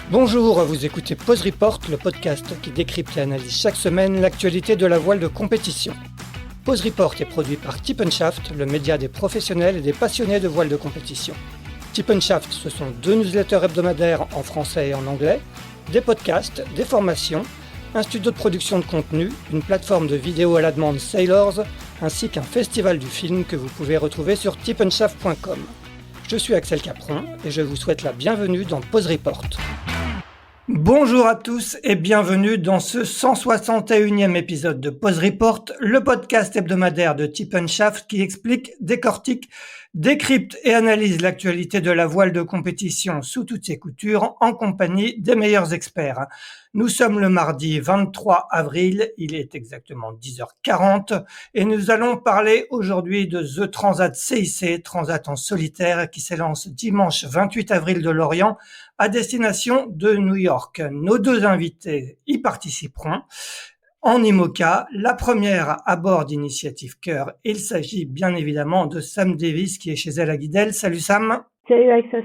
Bonjour, vous écoutez Pause Report, le podcast qui décrypte et analyse chaque semaine l'actualité de la voile de compétition. Pause Report est produit par Tip & Shaft, le média des professionnels et des passionnés de voile de compétition. Tip & Shaft, ce sont 2 newsletters hebdomadaires en français et en anglais, des podcasts, des formations, un studio de production de contenu, une plateforme de vidéo à la demande Sailors, ainsi qu'un festival du film que vous pouvez retrouver sur tipandshaft.com. Je suis Axel Capron et je vous souhaite la bienvenue dans Pause Report. Bonjour à tous et bienvenue dans ce 161e épisode de Pause Report, le podcast hebdomadaire de Tip & Shaft qui explique, décortique, décrypte et analyse l'actualité de la voile de compétition sous toutes ses coutures en compagnie des meilleurs experts. Nous sommes le mardi 23 avril, il est exactement 10h40 et nous allons parler aujourd'hui de The Transat CIC, Transat en solitaire qui s'élance dimanche 28 avril de Lorient à destination de New York. Nos 2 invités y participeront. En IMOCA, la première à bord d'Initiative Cœur. Il s'agit bien évidemment de Sam Davis qui est chez elle à Guidel. Salut Sam. Salut Axel.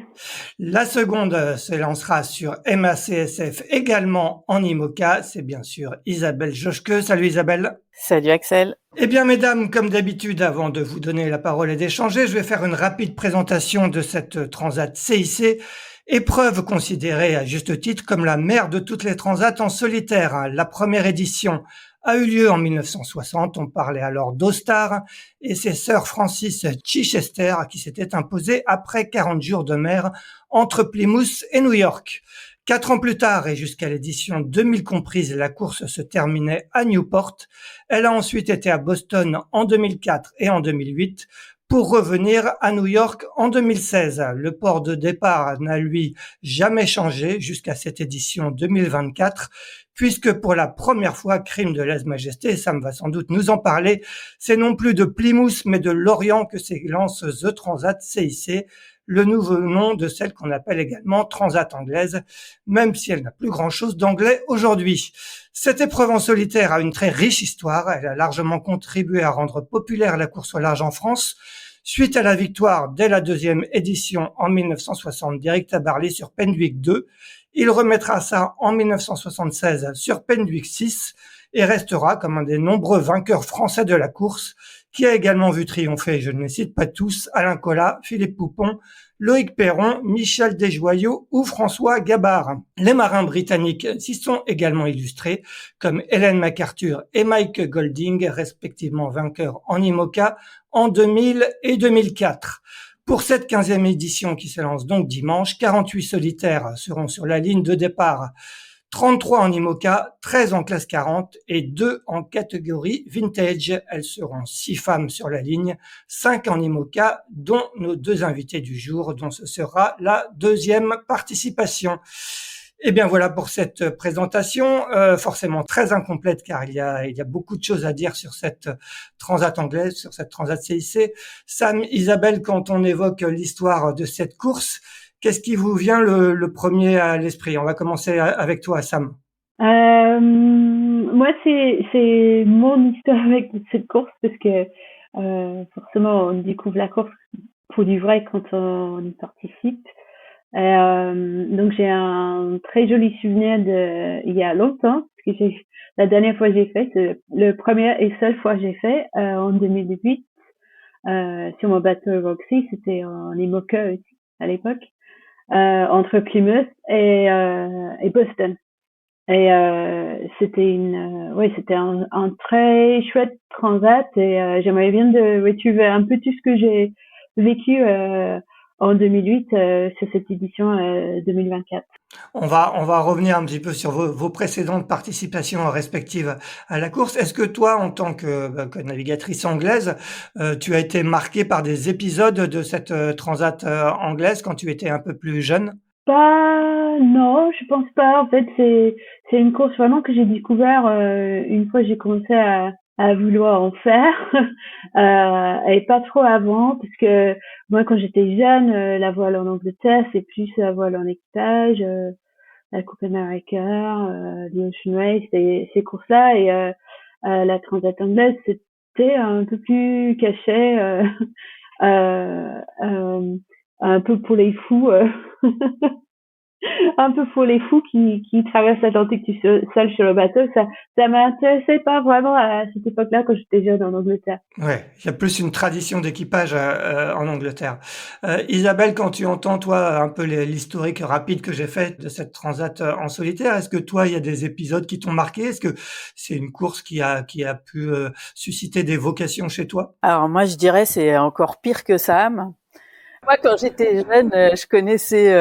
La seconde se lancera sur MACSF également en IMOCA. C'est bien sûr Isabelle Joschke. Salut Isabelle. Salut Axel. Eh bien mesdames, comme d'habitude, avant de vous donner la parole et d'échanger, je vais faire une rapide présentation de cette Transat CIC. Épreuve considérée à juste titre comme la mère de toutes les transats en solitaire. La première édition a eu lieu en 1960, on parlait alors d'Ostar, et c'est Sir Francis Chichester qui s'était imposé après 40 jours de mer entre Plymouth et New York. 4 ans plus tard et jusqu'à l'édition 2000 comprise, la course se terminait à Newport. Elle a ensuite été à Boston en 2004 et en 2008. Pour revenir à New York en 2016. Le port de départ n'a lui jamais changé jusqu'à cette édition 2024, puisque pour la première fois, crime de lèse-majesté, Sam va sans doute nous en parler, c'est non plus de Plymouth mais de Lorient que s'élance The Transat CIC, le nouveau nom de celle qu'on appelle également Transat anglaise, même si elle n'a plus grand-chose d'anglais aujourd'hui. Cette épreuve en solitaire a une très riche histoire, elle a largement contribué à rendre populaire la course au large en France, suite à la victoire dès la 2e édition en 1960 d'Éric Tabarly sur Penduick 2. Il remettra ça en 1976 sur Penduick 6 et restera comme un des nombreux vainqueurs français de la course, qui a également vu triompher, je ne les cite pas tous, Alain Colas, Philippe Poupon, Loïc Perron, Michel Desjoyaux ou François Gabard. Les marins britanniques s'y sont également illustrés, comme Helen MacArthur et Mike Golding, respectivement vainqueurs en IMOCA en 2000 et 2004. Pour cette 15e édition qui s'élance donc dimanche, 48 solitaires seront sur la ligne de départ. 33 en IMOCA, 13 en classe 40 et 2 en catégorie vintage. Elles seront 6 femmes sur la ligne, 5 en IMOCA, dont nos 2 invités du jour, dont ce sera la 2e participation. Et bien voilà pour cette présentation, forcément très incomplète car il y a beaucoup de choses à dire sur cette transat anglaise, sur cette transat CIC. Sam, Isabelle, quand on évoque l'histoire de cette course, qu'est-ce qui vous vient le premier à l'esprit? On va commencer avec toi, Sam. Moi, c'est mon histoire avec cette course parce que forcément, on découvre la course pour du vrai quand on y participe. Donc, j'ai un très joli souvenir il y a longtemps, parce que la dernière fois que j'ai fait, c'est le première et seule fois que j'ai fait, en 2018, sur mon bateau Roxy, c'était en IMOCA aussi, à l'époque. Entre Plymouth et Boston. Et c'était un très chouette transat et j'aimerais bien de retrouver un peu tout ce que j'ai vécu en 2008 sur cette édition 2024. On va revenir un petit peu sur vos précédentes participations respectives à la course. Est-ce que toi, en tant que navigatrice anglaise, tu as été marquée par des épisodes de cette transat anglaise quand tu étais un peu plus jeune? Non, je pense pas. En fait, c'est une course vraiment que j'ai découvert une fois que j'ai commencé à vouloir en faire et pas trop avant parce que moi quand j'étais jeune la voile en Angleterre c'est plus la voile en équipage, la Coupe America, l'Ocean Race, ces courses-là et la Transat anglaise c'était un peu plus caché, un peu pour les fous. un peu pour les fous qui traversent l'Atlantique seul sur le bateau. Ça m'intéressait pas vraiment à cette époque-là quand j'étais jeune en Angleterre. Ouais, il y a plus une tradition d'équipage en Angleterre. Isabelle, quand tu entends toi un peu l'historique rapide que j'ai fait de cette transat en solitaire, est-ce que toi il y a des épisodes qui t'ont marqué? Est-ce que c'est une course qui a pu susciter des vocations chez toi? Alors moi, je dirais c'est encore pire que Sam. Moi, quand j'étais jeune, je connaissais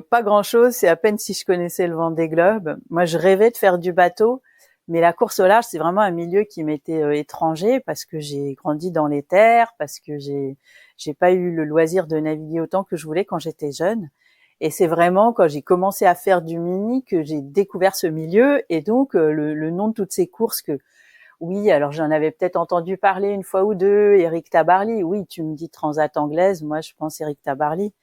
pas grand-chose. C'est à peine si je connaissais le Vendée Globe. Moi, je rêvais de faire du bateau, mais la course au large, c'est vraiment un milieu qui m'était étranger parce que j'ai grandi dans les terres, parce que j'ai pas eu le loisir de naviguer autant que je voulais quand j'étais jeune. Et c'est vraiment quand j'ai commencé à faire du mini que j'ai découvert ce milieu et donc le nom de toutes ces courses que oui, alors j'en avais peut-être entendu parler une fois ou deux, Eric Tabarly. Oui, tu me dis Transat anglaise, moi je pense Eric Tabarly.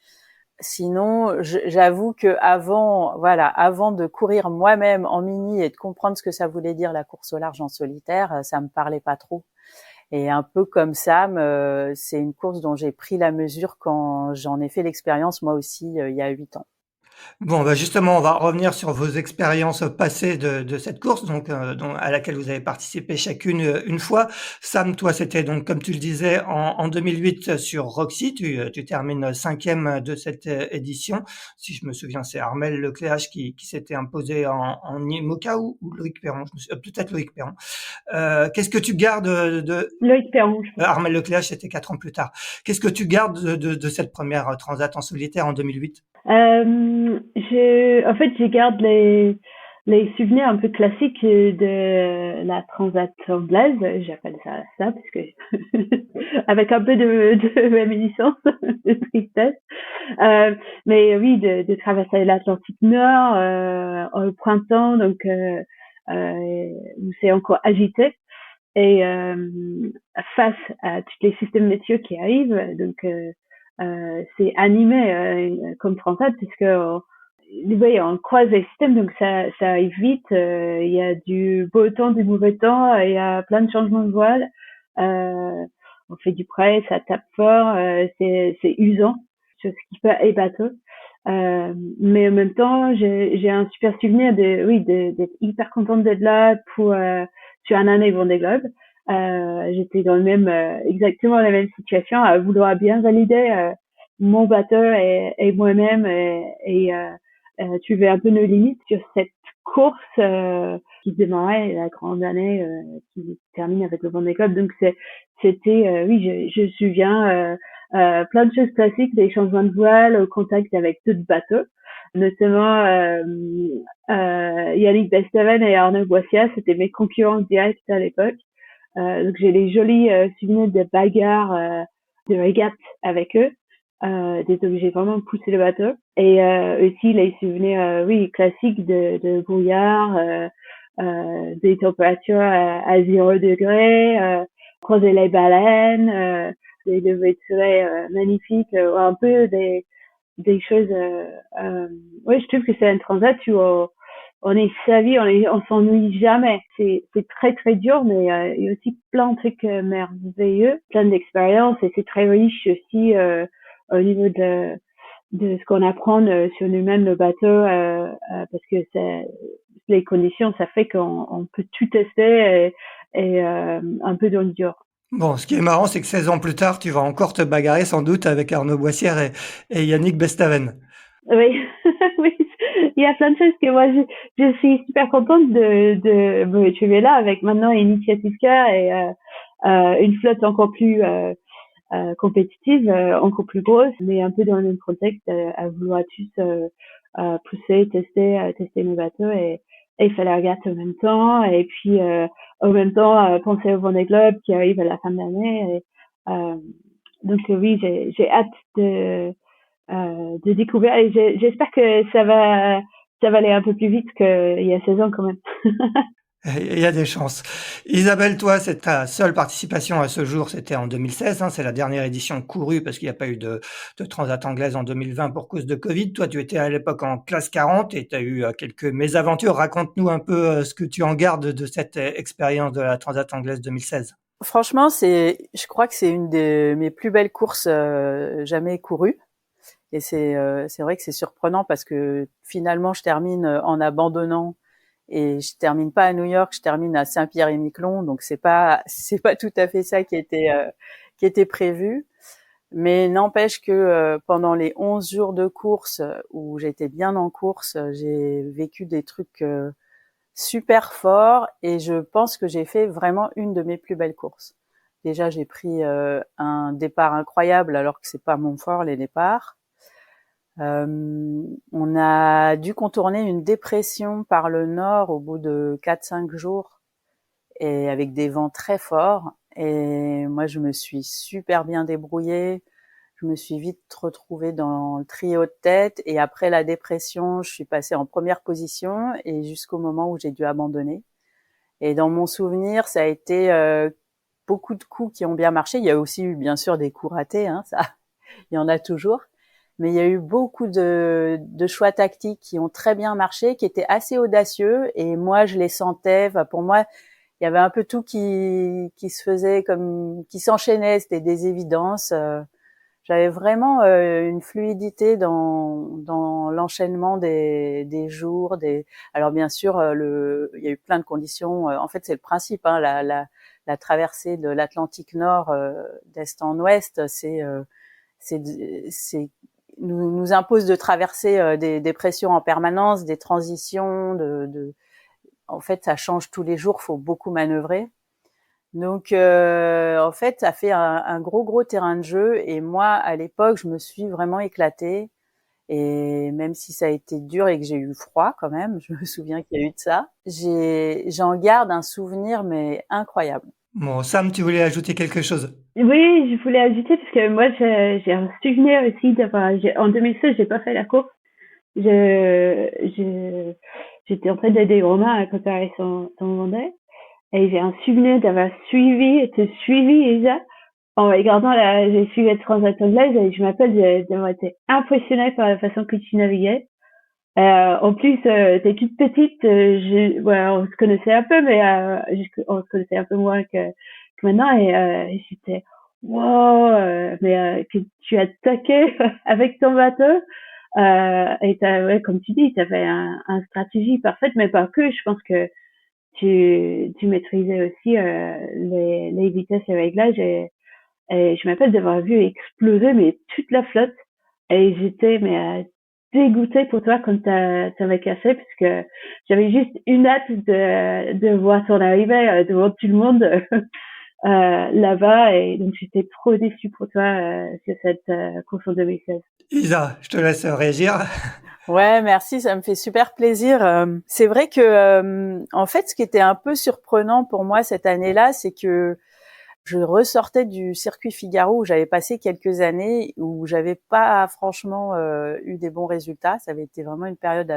Sinon, j'avoue que avant de courir moi-même en mini et de comprendre ce que ça voulait dire la course au large en solitaire, ça me parlait pas trop. Et un peu comme Sam, c'est une course dont j'ai pris la mesure quand j'en ai fait l'expérience moi aussi il y a 8 ans. Bon, bah justement, on va revenir sur vos expériences passées de cette course, donc à laquelle vous avez participé chacune une fois. Sam, toi, c'était donc, comme tu le disais, en 2008 sur Roxy. Tu termines cinquième de cette édition. Si je me souviens, c'est Armel Lecléache qui s'était imposé en IMOCA ou Loïc Perron. Peut-être Loïc Perron. Qu'est-ce que tu gardes de Loïc Perron, je pense. Armel Lecléache, c'était 4 ans plus tard. Qu'est-ce que tu gardes de cette première transat en solitaire en 2008? En fait, je garde les souvenirs un peu classiques de la transat anglaise, j'appelle ça parce que avec un peu de réminiscence, de tristesse. Mais oui, de traverser l'Atlantique Nord au printemps, donc où c'est encore agité. Et face à tous les systèmes météo qui arrivent, donc c'est animé comme transat puisque oui, on croise les systèmes, donc ça arrive vite. Il y a du beau temps, du mauvais temps, il y a plein de changements de voile. On fait du près, ça tape fort, c'est usant sur ce qui peut être bateau. Mais en même temps, j'ai un super souvenir d'être hyper contente d'être là pour sur un année Vendée Globe. J'étais dans exactement la même situation, à vouloir bien valider mon bateau et moi-même tu veux un peu nos limites sur cette course qui démarrait la grande année qui termine avec le Vendée Globe. Donc c'était oui, je me souviens plein de choses classiques, des changements de voile au contact avec d'autres bateaux, notamment Yannick Bestaven et Arnaud Boissiat, c'était mes concurrents directs à l'époque. Donc j'ai les jolis souvenirs de bagarres, de régates avec eux, d'être obligé vraiment de pousser le bateau. Et aussi les souvenirs, oui, classiques de brouillard, des températures à 0 degré, croiser les baleines, des levées de soleil magnifiques, un peu des choses. Oui, je trouve que c'est un transat où on est servi, on s'ennuie jamais. C'est très très dur, mais il y a aussi plein de trucs merveilleux, plein d'expériences et c'est très riche aussi au niveau de ce qu'on apprend sur nous-mêmes, le bateau, parce que les conditions, ça fait qu'on peut tout tester et un peu dans le dur. Bon, ce qui est marrant, c'est que 16 ans plus tard, tu vas encore te bagarrer sans doute avec Arnaud Boissière et Yannick Bestaven. Oui, oui, il y a plein de choses que moi je suis super contente de me trouver là avec maintenant Initiative K et une flotte encore plus compétitive, encore plus grosse, mais un peu dans le même contexte, à vouloir tous pousser, tester nos bateaux et faire la regatte en même temps, et puis en même temps penser au Vendée Globe qui arrive à la fin de l'année. Et, donc oui, j'ai hâte de découvrir et j'espère que ça va aller un peu plus vite qu'il y a 16 ans quand même. Il y a des chances. Isabelle, toi, c'est ta seule participation à ce jour, c'était en 2016, hein, c'est la dernière édition courue parce qu'il n'y a pas eu de Transat anglaise en 2020 pour cause de Covid. Toi, tu étais à l'époque en classe 40 et tu as eu quelques mésaventures. Raconte-nous un peu ce que tu en gardes de cette expérience de la Transat anglaise 2016. Franchement, je crois que c'est une de mes plus belles courses jamais courues. Et c'est vrai que c'est surprenant parce que finalement, je termine en abandonnant et je termine pas à New York, je termine à Saint-Pierre-et-Miquelon. Donc c'est pas tout à fait ça qui était prévu. Mais n'empêche que pendant les 11 jours de course où j'étais bien en course, j'ai vécu des trucs super forts et je pense que j'ai fait vraiment une de mes plus belles courses. Déjà, j'ai pris un départ incroyable alors que c'est pas mon fort, les départs. On a dû contourner une dépression par le nord au bout de 4-5 jours et avec des vents très forts. Et moi, je me suis super bien débrouillée. Je me suis vite retrouvée dans le trio de tête et après la dépression, je suis passée en première position et jusqu'au moment où j'ai dû abandonner. Et dans mon souvenir, ça a été beaucoup de coups qui ont bien marché. Il y a aussi eu bien sûr des coups ratés, hein, ça, il y en a toujours. Mais il y a eu beaucoup de choix tactiques qui ont très bien marché, qui étaient assez audacieux. Et moi, je les sentais. Enfin, pour moi, il y avait un peu tout qui se faisait qui s'enchaînait. C'était des évidences. J'avais vraiment une fluidité dans l'enchaînement des jours. Alors bien sûr, il y a eu plein de conditions. En fait, c'est le principe. Hein, la traversée de l'Atlantique Nord d'est en ouest, c'est nous impose de traverser des pressions en permanence, des transitions. En fait, ça change tous les jours. Faut beaucoup manœuvrer. Donc, en fait, ça fait un gros terrain de jeu. Et moi, à l'époque, je me suis vraiment éclatée. Et même si ça a été dur et que j'ai eu froid quand même, je me souviens qu'il y a eu de ça, j'en garde un souvenir, mais incroyable. Bon, Sam, tu voulais ajouter quelque chose? Oui, je voulais ajouter parce que moi, j'ai un souvenir aussi en 2016, j'ai pas fait la course. J'étais en train d'aider Romain à préparer son Vendée. Et j'ai un souvenir d'avoir été suivi, Isa, en regardant j'ai suivi la Transat anglaise et je m'appelle d'avoir été impressionnée par la façon que tu naviguais. En plus, t'es toute petite, on se connaissait un peu, mais on se connaissait un peu moins que maintenant et j'étais wow, mais que tu as taqué avec ton bateau. Et ouais, comme tu dis, t'avais un stratégie parfaite, mais pas que. Je pense que tu maîtrisais aussi les vitesses et réglages et je m'appelle d'avoir vu exploser mais toute la flotte et j'étais dégoûtée pour toi quand t'avais cassé parce que j'avais juste une hâte de voir ton arrivée devant tout le monde là-bas et donc j'étais trop déçue pour toi sur cette course en 2016. Isa, je te laisse réagir. Ouais, merci, ça me fait super plaisir. C'est vrai que, en fait, ce qui était un peu surprenant pour moi cette année-là, c'est que je ressortais du circuit Figaro où j'avais passé quelques années où j'avais pas franchement eu des bons résultats. Ça avait été vraiment une période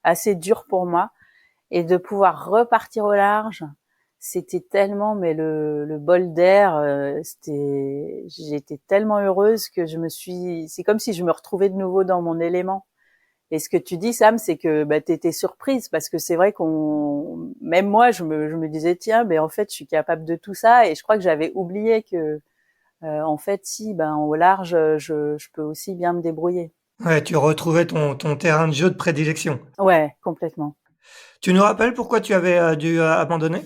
assez dure pour moi et de pouvoir repartir au large, c'était tellement mais le bol d'air. J'étais tellement heureuse que c'est comme si je me retrouvais de nouveau dans mon élément. Et ce que tu dis, Sam, c'est que t'étais surprise parce que c'est vrai même moi, je me disais tiens, mais en fait, je suis capable de tout ça. Et je crois que j'avais oublié que en fait, si, au large, je peux aussi bien me débrouiller. Ouais, tu retrouvais ton terrain de jeu de prédilection. Ouais, complètement. Tu nous rappelles pourquoi tu avais dû abandonner?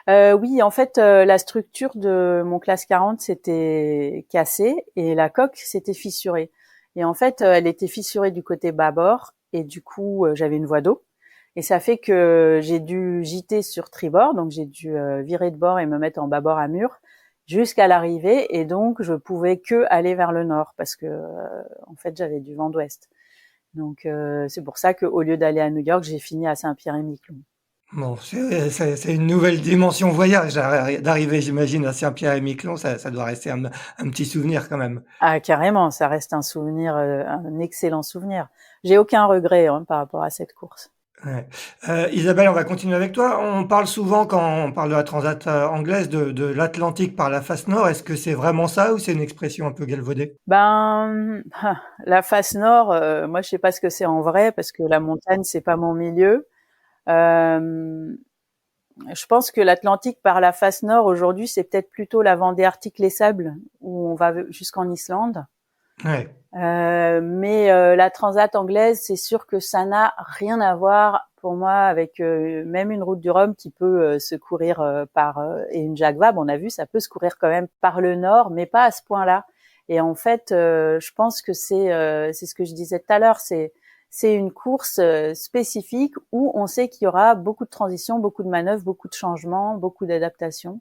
Oui, en fait, la structure de mon classe 40 s'était cassée et la coque s'était fissurée. Et en fait, elle était fissurée du côté bâbord et du coup, j'avais une voie d'eau. Et ça fait que j'ai dû gîter sur tribord, donc j'ai dû virer de bord et me mettre en bâbord à mur jusqu'à l'arrivée. Et donc, je pouvais que aller vers le nord parce que, en fait, j'avais du vent d'ouest. Donc, c'est pour ça qu'au lieu d'aller à New York, j'ai fini à Saint-Pierre-et-Miquelon. Bon, c'est une nouvelle dimension voyage d'arriver, j'imagine, à Saint-Pierre-et-Miquelon. Ça doit rester un petit souvenir quand même. Ah, carrément, ça reste un souvenir, un excellent souvenir. J'ai aucun regret par rapport à cette course. Ouais. Isabelle, on va continuer avec toi. On parle souvent, quand on parle de la transat anglaise, de l'Atlantique par la face nord. Est-ce que c'est vraiment ça ou c'est une expression un peu galvaudée? La face nord, moi je sais pas ce que c'est en vrai parce que la montagne c'est pas mon milieu. Euh, je pense que l'Atlantique par la face nord aujourd'hui c'est peut-être plutôt la Vendée Arctique les Sables où on va jusqu'en Islande. Ouais. Mais la transat anglaise, c'est sûr que ça n'a rien à voir pour moi avec même une route du Rhum qui peut se courir et une Jacques Vabre, on a vu, ça peut se courir quand même par le nord, mais pas à ce point-là. Et en fait, je pense que c'est ce que je disais tout à l'heure, c'est une course spécifique où on sait qu'il y aura beaucoup de transitions, beaucoup de manœuvres, beaucoup de changements, beaucoup d'adaptations.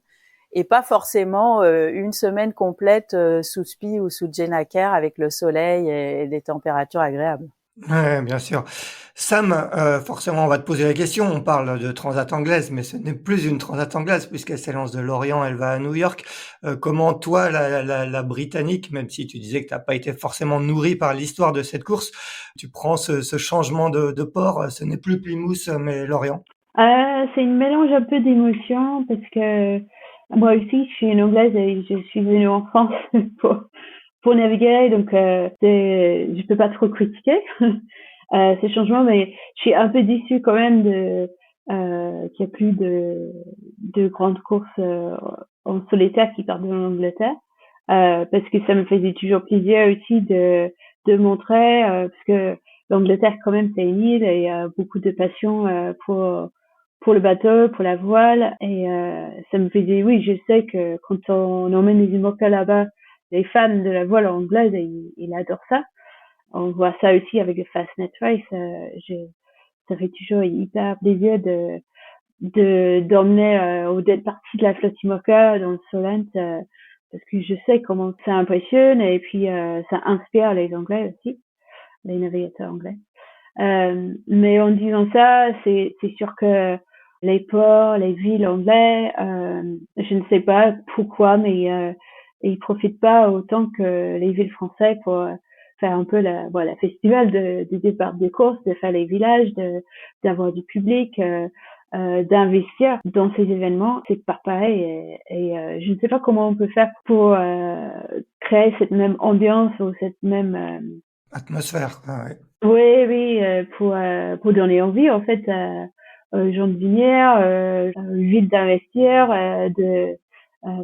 Et pas forcément une semaine complète sous spi ou sous Jennaker avec le soleil et des températures agréables. Ouais, bien sûr. Sam, forcément, on va te poser la question. On parle de transat anglaise, mais ce n'est plus une transat anglaise puisqu'elle s'élance de Lorient, elle va à New York. Comment toi, la Britannique, même si tu disais que tu n'as pas été forcément nourri par l'histoire de cette course, tu prends ce changement de port, ce n'est plus Plymouth, mais Lorient. C'est une mélange un peu d'émotions parce que moi aussi, je suis une Anglaise et je suis venue en France pour naviguer, donc je peux pas trop critiquer ces changements, mais je suis un peu déçue quand même qu'il y ait plus de grandes courses en solitaire qui partent de l'Angleterre, parce que ça me faisait toujours plaisir aussi de montrer, parce que l'Angleterre quand même c'est une île et il y a beaucoup de passion pour le bateau, pour la voile, et ça me faisait, oui, je sais que quand on emmène les IMOCA là-bas, les fans de la voile anglaise, ils adorent ça. On voit ça aussi avec le Fastnet Race. Ça fait toujours hyper plaisir d'emmener aux deux parties de la flotte IMOCA dans le Solent, parce que je sais comment ça impressionne et puis ça inspire les Anglais aussi, les navigateurs anglais. Mais en disant ça, c'est sûr que les ports, les villes anglais, je ne sais pas pourquoi, mais ils profitent pas autant que les villes françaises pour faire un peu la festival du départ des courses, de faire les villages, d'avoir du public, d'investir dans ces événements. C'est pas pareil et je ne sais pas comment on peut faire pour créer cette même ambiance ou cette même Atmosphère, ah ouais. oui, oui, pour donner envie en fait aux gens de venir, vite d'investir,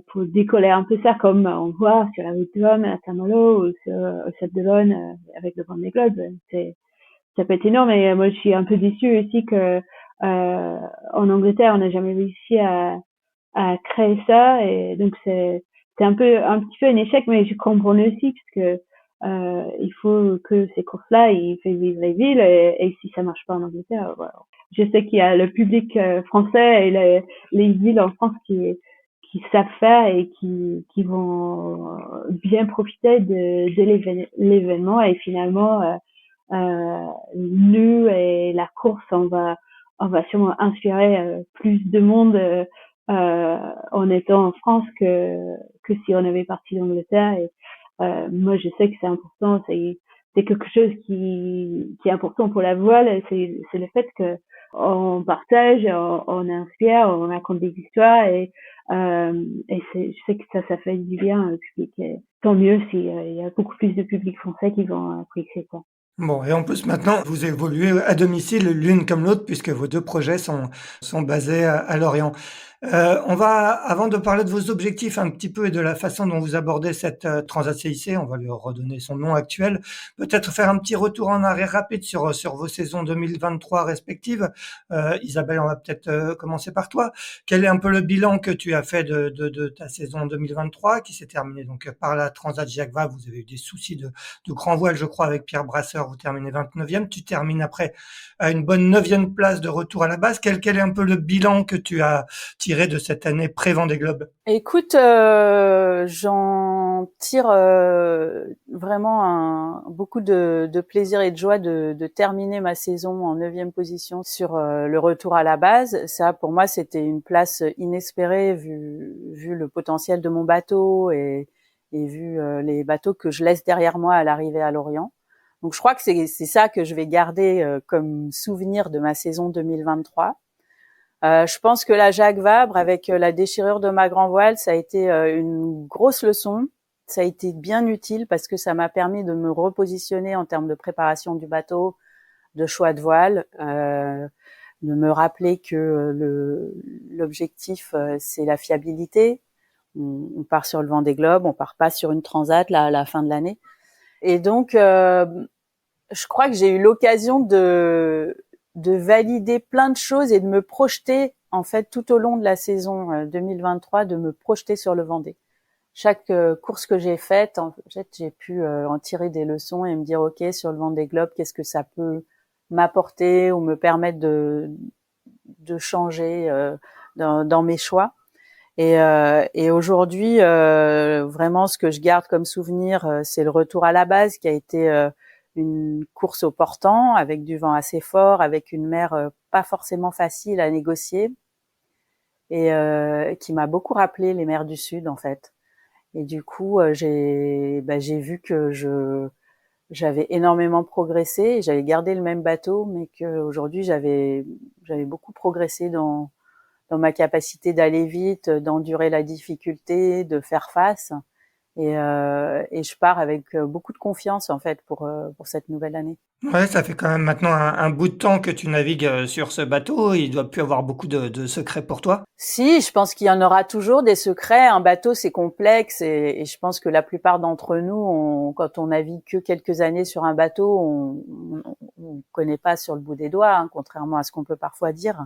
pour décoller un peu ça comme on voit sur la route de Rome à Saint-Malo ou au Sable d'Olonne avec le Vendée Globe. Ça peut être énorme et moi je suis un peu déçue aussi que en Angleterre on n'a jamais réussi à créer ça et donc c'est un petit peu un échec mais je comprends aussi puisque il faut que ces courses-là, ils fassent vivre les villes et si ça marche pas en Angleterre, voilà. Je sais qu'il y a le public français et les villes en France qui savent faire et qui vont bien profiter de l'événement et finalement nous et la course on va sûrement inspirer plus de monde en étant en France que si on avait parti d'Angleterre et moi, je sais que c'est important, c'est quelque chose qui est important pour la voile, c'est le fait que on partage, on inspire, on raconte des histoires et je sais que ça fait du bien au public. Et tant mieux s'il y a beaucoup plus de public français qui vont apprécier ça. Bon, et en plus maintenant, vous évoluez à domicile l'une comme l'autre puisque vos deux projets sont basés à Lorient. On va, avant de parler de vos objectifs un petit peu et de la façon dont vous abordez cette Transat CIC, on va lui redonner son nom actuel, peut-être faire un petit retour en arrière rapide sur vos saisons 2023 respectives. Isabelle, on va peut-être commencer par toi. Quel est un peu le bilan que tu as fait de ta saison 2023 qui s'est terminée donc par la Transat Jacques Vabre? Vous avez eu des soucis de grand voile, je crois, avec Pierre Brasseur. Vous terminez 29e. Tu termines après à une bonne 9e place de retour à la base. Quel est un peu le bilan que tu as tiré de cette année pré-Vendée Globe? Écoute, j'en tire vraiment beaucoup de plaisir et de joie de terminer ma saison en 9e position sur le retour à la base. Ça, pour moi, c'était une place inespérée vu le potentiel de mon bateau et vu les bateaux que je laisse derrière moi à l'arrivée à Lorient. Donc, je crois que c'est ça que je vais garder comme souvenir de ma saison 2023. Je pense que la Jacques Vabre, avec la déchirure de ma grand voile, ça a été une grosse leçon. Ça a été bien utile parce que ça m'a permis de me repositionner en termes de préparation du bateau, de choix de voile, de me rappeler que l'objectif, c'est la fiabilité. On part sur le Vendée Globe, on part pas sur une transat là, à la fin de l'année. Et donc, je crois que j'ai eu l'occasion de valider plein de choses et de me projeter, en fait, tout au long de la saison 2023, de me projeter sur le Vendée. Chaque course que j'ai faite, en fait, j'ai pu en tirer des leçons et me dire, OK, sur le Vendée Globe, qu'est-ce que ça peut m'apporter ou me permettre de changer dans mes choix. Et aujourd'hui, vraiment, ce que je garde comme souvenir, c'est le retour à la base, qui a été une course au portant, avec du vent assez fort, avec une mer pas forcément facile à négocier, et qui m'a beaucoup rappelé les mers du Sud, en fait. Et du coup, j'ai vu que j'avais énormément progressé, et j'avais gardé le même bateau, mais qu'aujourd'hui, j'avais beaucoup progressé dans ma capacité d'aller vite, d'endurer la difficulté, de faire face. Et je pars avec beaucoup de confiance, en fait, pour cette nouvelle année. Ouais, ça fait quand même maintenant un bout de temps que tu navigues sur ce bateau. Il doit plus avoir beaucoup de secrets pour toi. Si, je pense qu'il y en aura toujours des secrets. Un bateau, c'est complexe, et je pense que la plupart d'entre nous, quand on navigue que quelques années sur un bateau, on connaît pas sur le bout des doigts, hein, contrairement à ce qu'on peut parfois dire.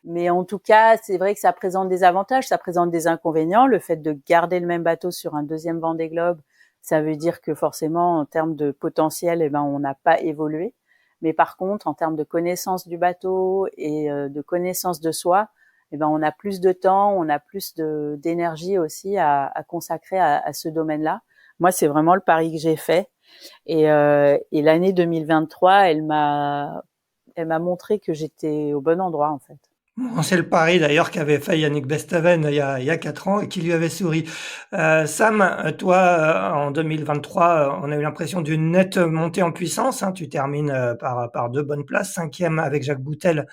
Mais en tout cas, c'est vrai que ça présente des avantages, ça présente des inconvénients. Le fait de garder le même bateau sur un deuxième Vendée Globe, ça veut dire que forcément, en termes de potentiel, on n'a pas évolué. Mais par contre, en termes de connaissance du bateau et de connaissance de soi, on a plus de temps, on a plus d'énergie aussi à consacrer à ce domaine-là. Moi, c'est vraiment le pari que j'ai fait. Et l'année 2023, elle m'a montré que j'étais au bon endroit, en fait. Bon, c'est le pari d'ailleurs qu'avait fait Yannick Bestaven il y a 4 ans et qui lui avait souri. Sam, toi, en 2023, on a eu l'impression d'une nette montée en puissance, hein. Tu termines par 2 bonnes places, 5e avec Jacques Boutel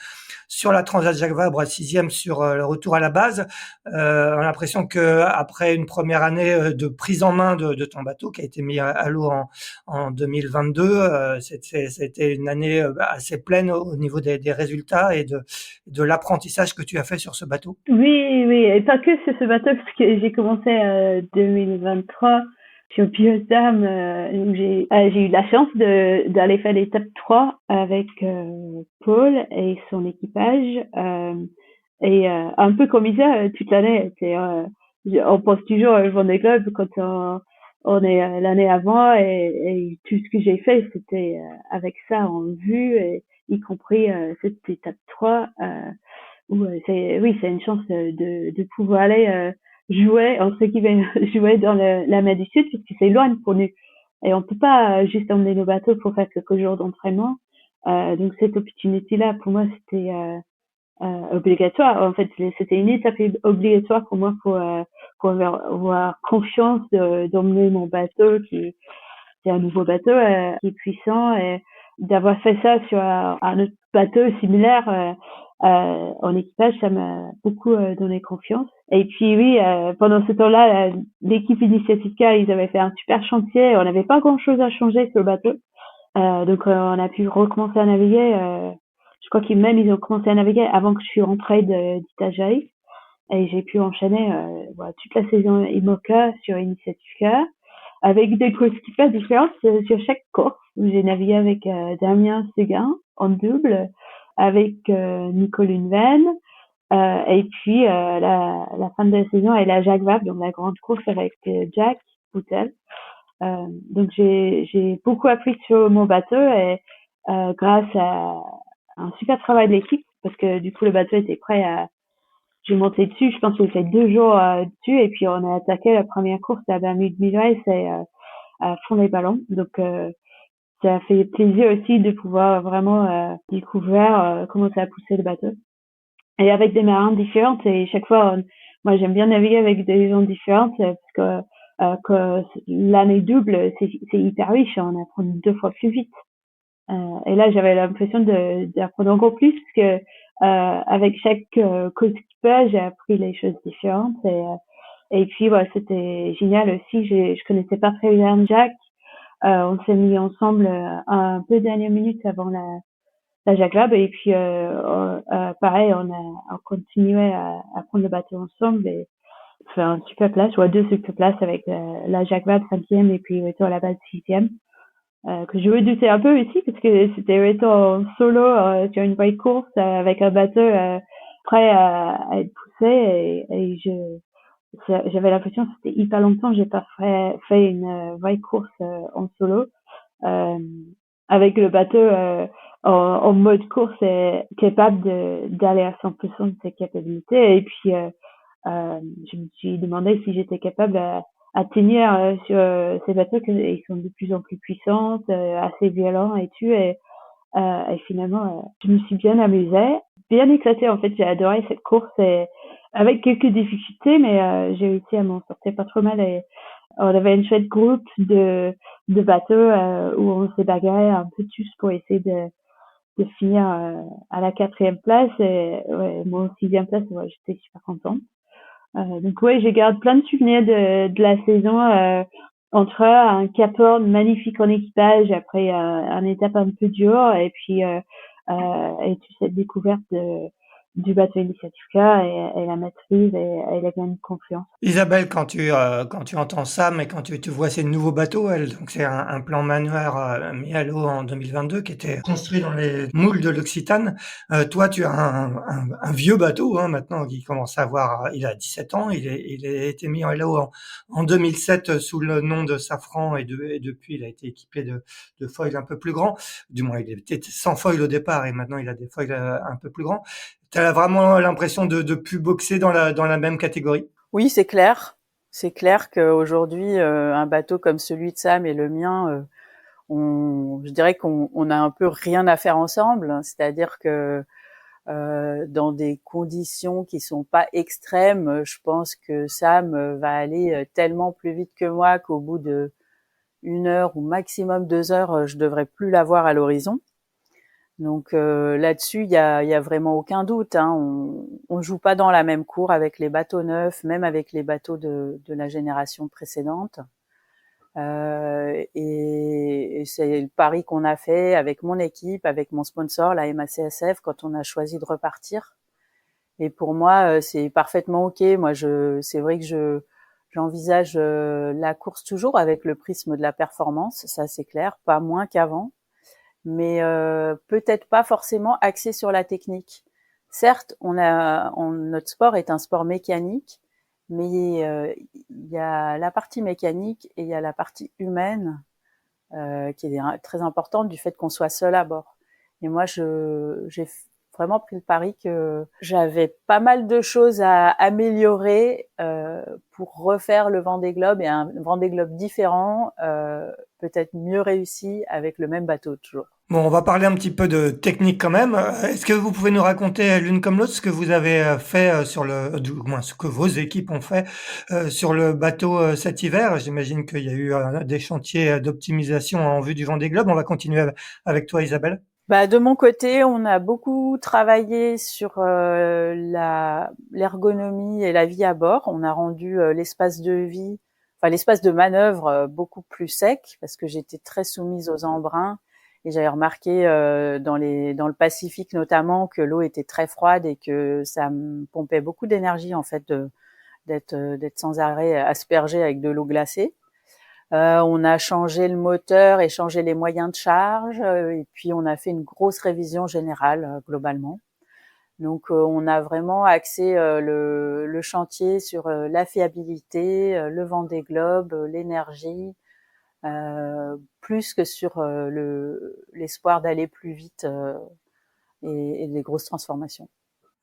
sur la Transat Jacques Vabre, 6e sur le retour à la base. On a l'impression que après une première année de prise en main de ton bateau qui a été mis à l'eau en 2022, c'était une année assez pleine au niveau des résultats et de l'apprentissage que tu as fait sur ce bateau. Oui, oui, et pas que sur ce bateau, parce que j'ai commencé 2023 sur Biosam, où j'ai eu la chance d'aller faire l'étape 3 avec Paul et son équipage. Et un peu comme ça, toute l'année, on pense toujours au Vendée Globe quand on est l'année avant, et tout ce que j'ai fait, c'était avec ça en vue, et y compris cette étape 3. Oui, c'est une chance de pouvoir aller jouer, entre guillemets, jouer dans la mer du Sud, puisque c'est loin pour nous. Et on peut pas juste emmener nos bateaux pour faire quelques jours d'entraînement. Donc cette opportunité-là, pour moi, c'était obligatoire. En fait, c'était une étape obligatoire pour moi pour avoir confiance d'emmener mon bateau, qui c'est un nouveau bateau qui est puissant, et d'avoir fait ça sur un autre bateau similaire en équipage, ça m'a beaucoup donné confiance. Et puis oui, pendant ce temps-là, l'équipe Initiative-K, ils avaient fait un super chantier. On n'avait pas grand-chose à changer sur le bateau, donc on a pu recommencer à naviguer. Je crois qu'ils ont commencé à naviguer avant que je suis rentrée d'Itajaï, et j'ai pu enchaîner voilà, toute la saison IMOCA sur Initiative-K, avec des coéquipiers différents sur chaque course. J'ai navigué avec Damien Seguin en double, avec Nico Lunven, et puis la fin de la saison elle est la Jacques Vabre, donc la grande course avec Jack Boutel. Donc j'ai beaucoup appris sur mon bateau, et grâce à un super travail de l'équipe, parce que du coup le bateau était prêt à... J'ai monté dessus, je pense que j'ai fait 2 jours dessus, et puis on a attaqué la première course à Bermude Midway, c'est à fond les ballons. Donc ça fait plaisir aussi de pouvoir vraiment découvrir comment ça a poussé le bateau. Et avec des marins différentes, et chaque fois, moi j'aime bien naviguer avec des gens différents, parce que l'année double, c'est hyper riche, on apprend 2 fois plus vite. Et là, j'avais l'impression d'apprendre encore plus, parce que avec chaque coéquipier, j'ai appris les choses différentes, et puis ouais, c'était génial aussi. Je connaissais pas très bien Jack. On s'est mis ensemble un peu dernière minute avant la Jacques Vabre, et puis pareil, on continuait à prendre le bateau ensemble et faire un super place, ou 2 super places avec la Jacques Vabre 5e et puis retour à la base 6e. que je redoutais un peu aussi parce que c'était étant en solo sur une vraie course avec un bateau prêt à être poussé j'avais l'impression que c'était hyper longtemps que j'ai pas fait une vraie course en solo euh, avec le bateau en mode course et capable d'aller à 100% de ses capacités. Et puis je me suis demandé si j'étais capable à tenir sur ces bateaux qui sont de plus en plus puissantes, assez violents et tout. Et finalement, je me suis bien amusée, bien éclatée. En fait, j'ai adoré cette course et avec quelques difficultés, mais j'ai réussi à m'en sortir pas trop mal. Et on avait une chouette groupe de bateaux où on s'est bagarré un peu tous pour essayer de finir à la 4e place. Et ouais, moi, en 6e place, ouais, j'étais super contente. Donc ouais, je garde plein de souvenirs de la saison entre un Cap Horn magnifique en équipage après un étape un peu dur et puis cette découverte du bateau Initiative K et la maîtrise et la gagne de confiance. Isabelle, quand tu entends Sam et quand tu vois ces nouveaux bateaux, donc c'est un plan Manuaire mis à l'eau en 2022 qui était construit dans les moules de l'Occitane. Toi, tu as un vieux bateau maintenant qui commence à avoir, il a 17 ans, il a été mis à l'eau en 2007 sous le nom de Safran et depuis il a été équipé de foils un peu plus grands. Du moins, il était sans foils au départ et maintenant il a des foils un peu plus grands. T'as vraiment l'impression de plus boxer dans la même catégorie? Oui, c'est clair. C'est clair qu'aujourd'hui, un bateau comme celui de Sam et le mien, je dirais qu'on a un peu rien à faire ensemble. C'est-à-dire que dans des conditions qui sont pas extrêmes, je pense que Sam va aller tellement plus vite que moi qu'au bout de 1 heure ou maximum 2 heures, je devrais plus l'avoir à l'horizon. Donc là-dessus, il y a vraiment aucun doute. On joue pas dans la même cour avec les bateaux neufs, même avec les bateaux de la génération précédente. Et c'est le pari qu'on a fait avec mon équipe, avec mon sponsor, la MACSF, quand on a choisi de repartir. Et pour moi, c'est parfaitement ok. Moi, c'est vrai que j'envisage la course toujours avec le prisme de la performance, ça c'est clair, pas moins qu'avant, mais peut-être pas forcément axé sur la technique. Certes, notre sport est un sport mécanique, mais il y a la partie mécanique et il y a la partie humaine qui est très importante du fait qu'on soit seul à bord. Et moi, j'ai vraiment pris le pari que j'avais pas mal de choses à améliorer pour refaire le Vendée Globe et un Vendée Globe différent, peut-être mieux réussi avec le même bateau toujours. Bon, on va parler un petit peu de technique quand même. Est-ce que vous pouvez nous raconter l'une comme l'autre ce que vous avez fait du moins ce que vos équipes ont fait sur le bateau cet hiver? J'imagine qu'il y a eu des chantiers d'optimisation en vue du Vendée Globe. On va continuer avec toi, Isabelle. De mon côté, on a beaucoup travaillé sur l'ergonomie et la vie à bord. On a rendu l'espace de vie, enfin l'espace de manœuvre beaucoup plus sec parce que j'étais très soumise aux embruns et j'avais remarqué dans le Pacifique notamment que l'eau était très froide et que ça me pompait beaucoup d'énergie en fait d'être sans arrêt aspergée avec de l'eau glacée. On a changé le moteur et changé les moyens de charge et puis on a fait une grosse révision générale globalement. Donc on a vraiment axé le chantier sur la fiabilité, le Vendée Globe, l'énergie, plus que sur l'espoir d'aller plus vite et des grosses transformations.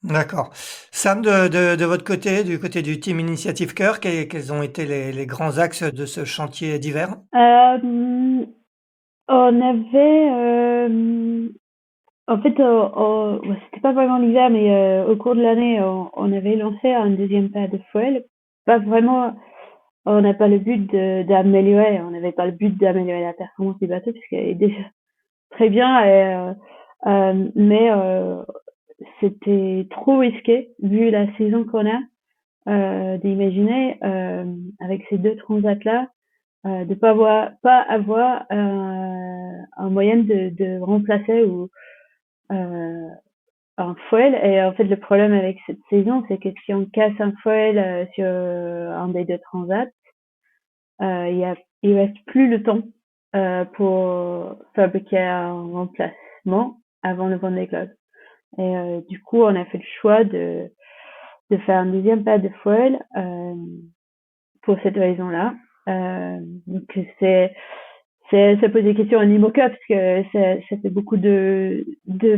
D'accord. Sam, de votre côté, du côté du Team Initiative Cœur, quels ont été les grands axes de ce chantier d'hiver? On avait en fait, c'était pas vraiment l'hiver, mais au cours de l'année, on avait lancé un deuxième pas de foil. Pas vraiment, on n'a pas le but d'améliorer, on n'avait pas le but d'améliorer la performance du bateau puisqu'elle est déjà très bien, mais c'était trop risqué vu la saison qu'on a d'imaginer avec ces deux transats là de pas avoir un moyen de remplacer ou euh, un foil. Et en fait, le problème avec cette saison, c'est que si on casse un foil sur un des deux transats, il reste plus le temps pour fabriquer un remplacement avant le Vendée Globe. Et du coup, on a fait le choix de faire un deuxième pas de foil pour cette raison-là. Donc ça pose des questions en IMOCA parce que ça fait beaucoup de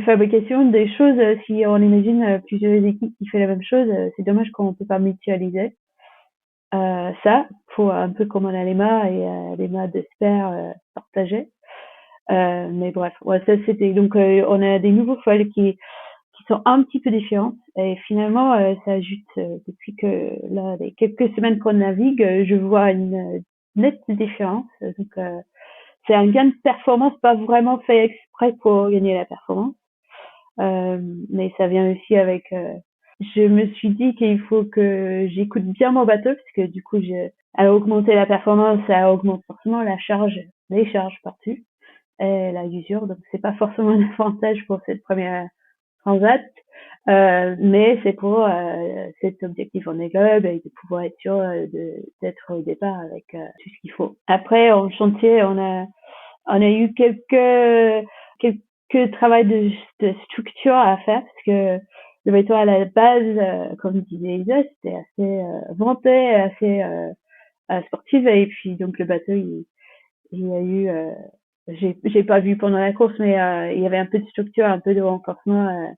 fabrication des choses. Si on imagine plusieurs équipes qui font la même chose, c'est dommage qu'on ne peut pas mutualiser ça pour un peu comme on a l'EMA et l'EMA d'Esper partagés. Mais bref, ouais, ça c'était donc on a des nouveaux foils qui sont un petit peu différentes et finalement ça ajoute depuis que là les quelques semaines qu'on navigue, je vois une nette différence. Donc c'est un gain de performance pas vraiment fait exprès pour gagner la performance, mais ça vient aussi avec. Je me suis dit qu'il faut que j'écoute bien mon bateau parce que du coup, à augmenter la performance, ça augmente forcément la charge, les charges par-dessus et la usure. Donc c'est pas forcément un avantage pour cette première transat, mais c'est pour cet objectif en globe et de pouvoir être sûr d'être au départ avec tout ce qu'il faut. Après en chantier, on a eu quelques travail de structure à faire parce que le bateau à la base, comme disait Isa, c'était assez vanté, assez sportive et puis donc le bateau il y a eu j'ai pas vu pendant la course mais il y avait un peu de structure, un peu de renforcement,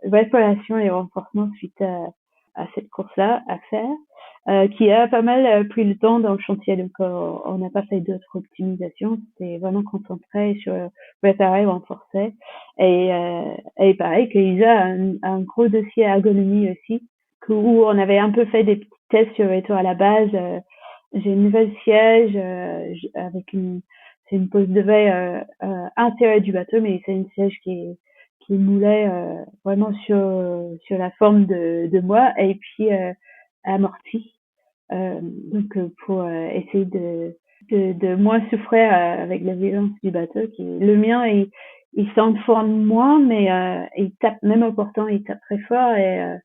réparation et renforcement suite à cette course-là à faire, qui a pas mal pris le temps dans le chantier. Donc, on n'a pas fait d'autres optimisations. C'était vraiment concentré sur réparer, renforcer. Et pareil, qu'Isa a un gros dossier ergonomie aussi, où on avait un peu fait des petits tests sur les toits à la base. J'ai une nouvelle siège avec c'est une pose de veille intérieure du bateau, mais c'est une siège qui moulait vraiment sur la forme de moi et puis amorti. Donc pour essayer de moins souffrir avec la violence du bateau. Le mien, il s'enforme moins, mais il tape même au portant, il tape très fort et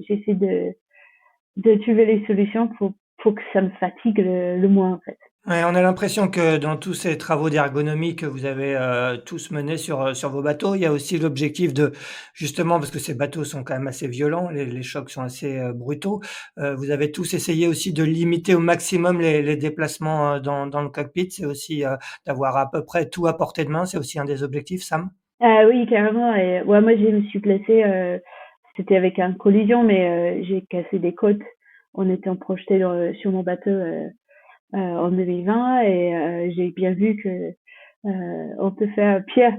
j'essaie de trouver les solutions pour que ça me fatigue le moins en fait. Ouais, on a l'impression que dans tous ces travaux d'ergonomie que vous avez tous menés sur vos bateaux, il y a aussi l'objectif de, justement, parce que ces bateaux sont quand même assez violents, les chocs sont assez brutaux, vous avez tous essayé aussi de limiter au maximum les déplacements dans le cockpit. C'est aussi d'avoir à peu près tout à portée de main, c'est aussi un des objectifs, Sam? Ah oui, carrément. Et ouais, moi, je me suis placée, c'était avec un collision, mais j'ai cassé des côtes en étant projetée sur mon bateau en 2020 et j'ai bien vu que on peut faire pire,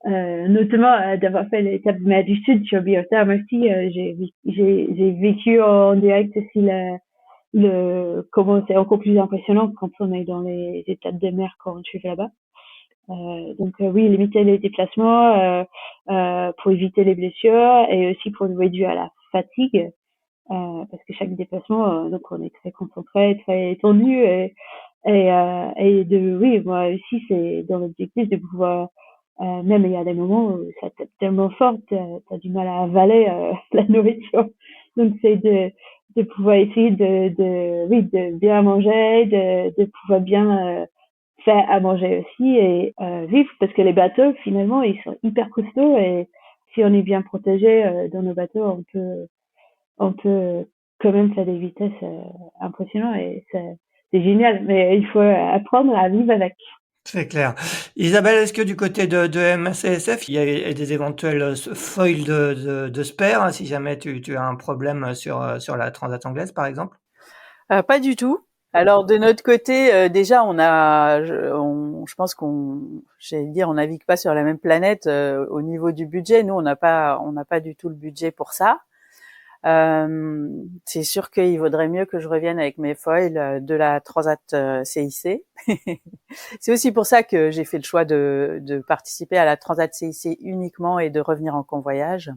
notamment d'avoir fait l'étape de mer du Sud sur Biotherm aussi. J'ai vécu en direct aussi comment c'est encore plus impressionnant quand on est dans les étapes de mer quand on suit là-bas. Donc oui, limiter les déplacements pour éviter les blessures et aussi pour réduire la fatigue. Parce que chaque déplacement, donc on est très concentré, très tendu et oui, moi aussi c'est dans l'objectif de pouvoir même il y a des moments où ça tape tellement fort, t'as du mal à avaler la nourriture. Donc c'est de pouvoir essayer oui de bien manger, de pouvoir bien faire à manger aussi et vivre parce que les bateaux finalement ils sont hyper costauds et si on est bien protégé dans nos bateaux on peut quand même faire des vitesses impressionnantes et c'est génial. Mais il faut apprendre à vivre avec. C'est clair. Isabelle, est-ce que du côté de MACSF, il y a des éventuels foils de spare, hein, si jamais tu as un problème sur la Transat anglaise, par exemple? Pas du tout. Alors de notre côté, déjà je pense j'allais dire, on navigue pas sur la même planète au niveau du budget. Nous, on n'a pas du tout le budget pour ça. C'est sûr qu'il vaudrait mieux que je revienne avec mes foils de la Transat CIC. C'est aussi pour ça que j'ai fait le choix de participer à la Transat CIC uniquement et de revenir en convoyage.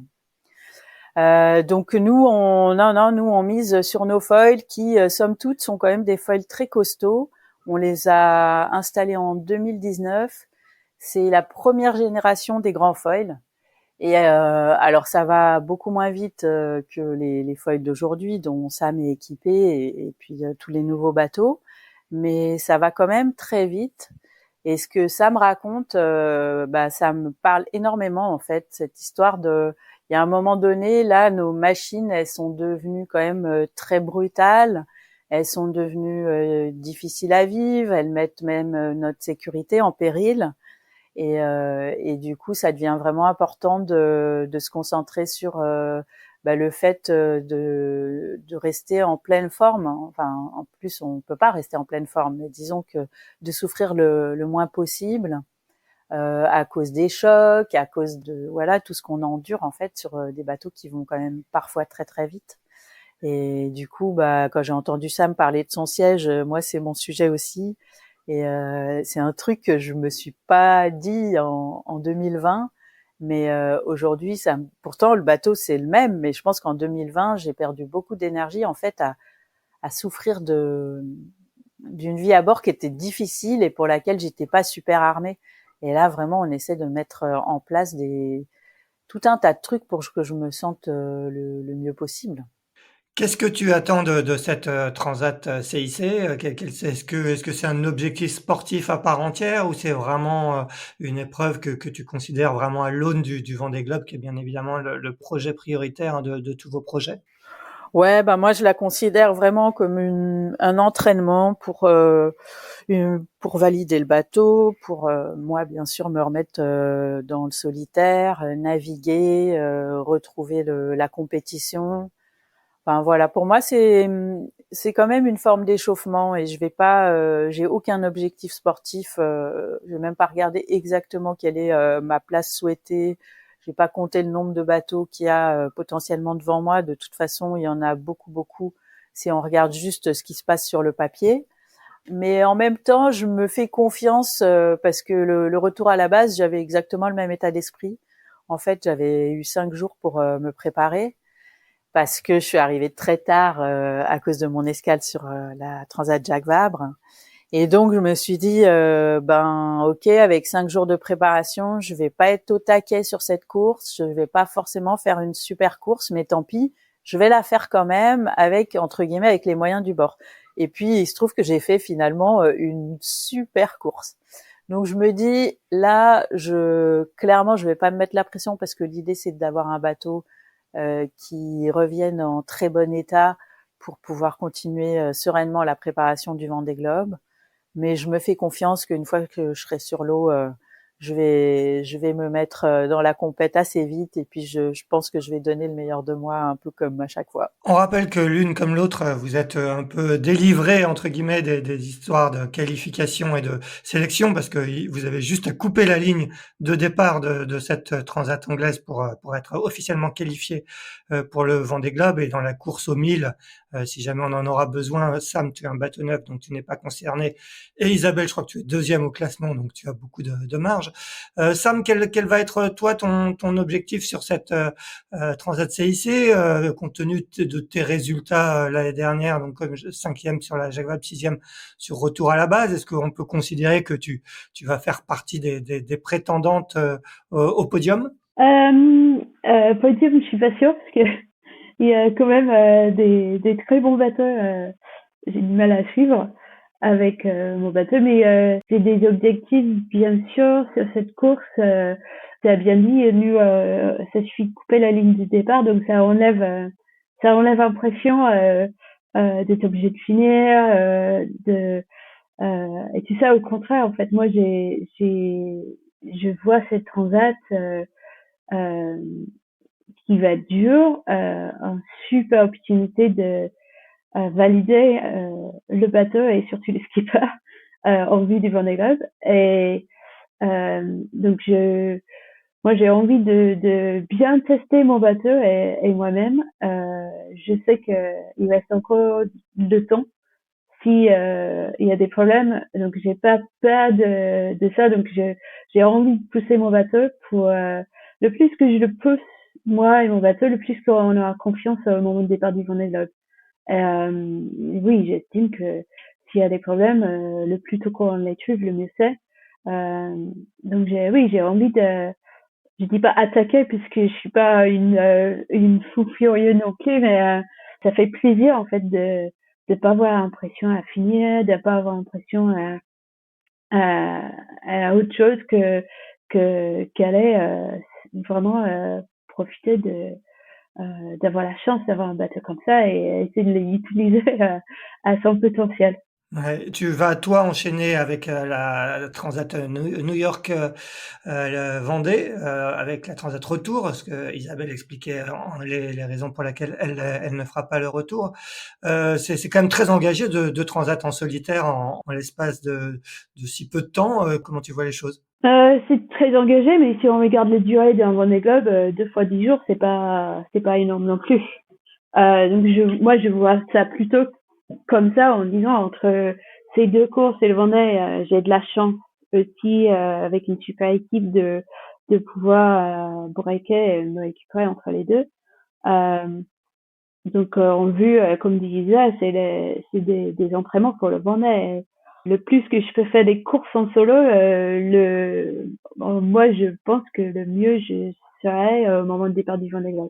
Donc nous on mise sur nos foils qui somme toute sont quand même des foils très costauds. On les a installés en 2019. C'est la première génération des grands foils. Et alors ça va beaucoup moins vite que les foils d'aujourd'hui dont Sam est équipé et puis tous les nouveaux bateaux, mais ça va quand même très vite. Et ce que ça me raconte, ça me parle énormément en fait, cette histoire de. Il y a un moment donné, là, nos machines, elles sont devenues quand même très brutales. Elles sont devenues difficiles à vivre. Elles mettent même notre sécurité en péril. Et du coup, ça devient vraiment important de se concentrer sur le fait de rester en pleine forme. Enfin, en plus, on peut pas rester en pleine forme, mais disons que de souffrir le moins possible à cause des chocs, à cause de voilà tout ce qu'on endure en fait sur des bateaux qui vont quand même parfois très très vite. Et du coup, quand j'ai entendu Sam parler de son siège, moi c'est mon sujet aussi. Et c'est un truc que je me suis pas dit en 2020, mais aujourd'hui, pourtant le bateau c'est le même, mais je pense qu'en 2020, j'ai perdu beaucoup d'énergie en fait à souffrir d'une vie à bord qui était difficile et pour laquelle j'étais pas super armée. Et là, vraiment, on essaie de mettre en place tout un tas de trucs pour que je me sente le mieux possible. Qu'est-ce que tu attends de cette Transat CIC? Est-ce que c'est un objectif sportif à part entière ou c'est vraiment une épreuve que tu considères vraiment à l'aune du Vendée Globe, qui est bien évidemment le projet prioritaire hein, de tous vos projets? Ouais, moi je la considère vraiment comme un entraînement pour valider le bateau, pour moi bien sûr me remettre dans le solitaire, naviguer, retrouver la compétition. Enfin voilà, pour moi c'est quand même une forme d'échauffement et je vais pas j'ai aucun objectif sportif, je vais même pas regarder exactement quelle est ma place souhaitée. Je vais pas compter le nombre de bateaux qu'il y a potentiellement devant moi. De toute façon, il y en a beaucoup beaucoup si on regarde juste ce qui se passe sur le papier. Mais en même temps, je me fais confiance parce que le retour à la base, j'avais exactement le même état d'esprit. En fait, j'avais eu 5 jours pour me préparer parce que je suis arrivée très tard à cause de mon escale sur la Transat Jacques Vabre. Et donc je me suis dit ok, avec 5 jours de préparation, je vais pas être au taquet sur cette course, je vais pas forcément faire une super course, mais tant pis, je vais la faire quand même avec entre guillemets avec les moyens du bord. Et puis il se trouve que j'ai fait finalement une super course. Donc je me dis là, clairement je vais pas me mettre la pression parce que l'idée c'est d'avoir un bateau qui revienne en très bon état pour pouvoir continuer sereinement la préparation du Vendée Globe. Mais je me fais confiance qu'une fois que je serai sur l'eau, je vais me mettre dans la compète assez vite et puis je pense que je vais donner le meilleur de moi un peu comme à chaque fois. On rappelle que l'une comme l'autre, vous êtes un peu délivrés entre guillemets des histoires de qualification et de sélection parce que vous avez juste à couper la ligne de départ de cette transat anglaise pour être officiellement qualifié pour le Vendée Globe et dans la course aux 1000. Si jamais on en aura besoin, Sam, tu es un bateau neuf donc tu n'es pas concerné. Et Isabelle, je crois que tu es deuxième au classement donc tu as beaucoup de marge. Sam, quel va être toi ton objectif sur cette Transat CIC, compte tenu de tes résultats l'année dernière, donc comme cinquième sur la Jacques Vabre, sixième sur Retour à la base, est-ce qu'on peut considérer que tu vas faire partie des prétendantes au podium? Podium, je suis pas sûre parce que il y a quand même des très bons bateaux. J'ai du mal à suivre avec mon bateau, mais j'ai des objectifs bien sûr sur cette course. Tu as bien dit, nous, ça suffit de couper la ligne du départ, donc ça enlève l'impression d'être obligé de finir, et tout ça. Au contraire, en fait, moi, je vois cette transat euh, qui va être dure, une super opportunité de valider le bateau et surtout le skipper en vue du Vendée Globe. Et donc moi j'ai envie de bien tester mon bateau et moi-même. Je sais que il reste encore de temps si il y a des problèmes, donc j'ai pas peur de ça. Donc j'ai envie de pousser mon bateau pour le plus que je le pousse moi et mon bateau, le plus qu'on aura confiance au moment du départ du Vendée Globe. Oui, j'estime que s'il y a des problèmes, le plus tôt qu'on les trouve, le mieux c'est. Euh, donc j'ai envie de, je dis pas attaquer puisque je suis pas une fou furieuse non plus, mais ça fait plaisir en fait de pas avoir l'impression à finir, de pas avoir l'impression à autre chose qu'aller vraiment profiter d'avoir la chance d'avoir un bateau comme ça et essayer de l'utiliser à son potentiel. Ouais, tu vas toi enchaîner avec la Transat New York Vendée avec la Transat Retour parce que Isabelle expliquait les raisons pour lesquelles elle ne fera pas le retour. C'est quand même très engagé de Transat en solitaire en l'espace de si peu de temps. Comment tu vois les choses? C'est très engagé, mais si on regarde les durées d'un Vendée Globe, 2 fois 10 jours, c'est pas énorme non plus. Donc moi je vois ça plutôt comme ça en disant entre ces deux courses et le Vendée, j'ai de la chance aussi avec une super équipe de pouvoir breaker et me récupérer entre les deux. Euh, donc en vue, comme disait, c'est des entraînements pour le Vendée. Le plus que je peux faire des courses en solo, moi je pense que le mieux je serais au moment de départ du Vendée Globe.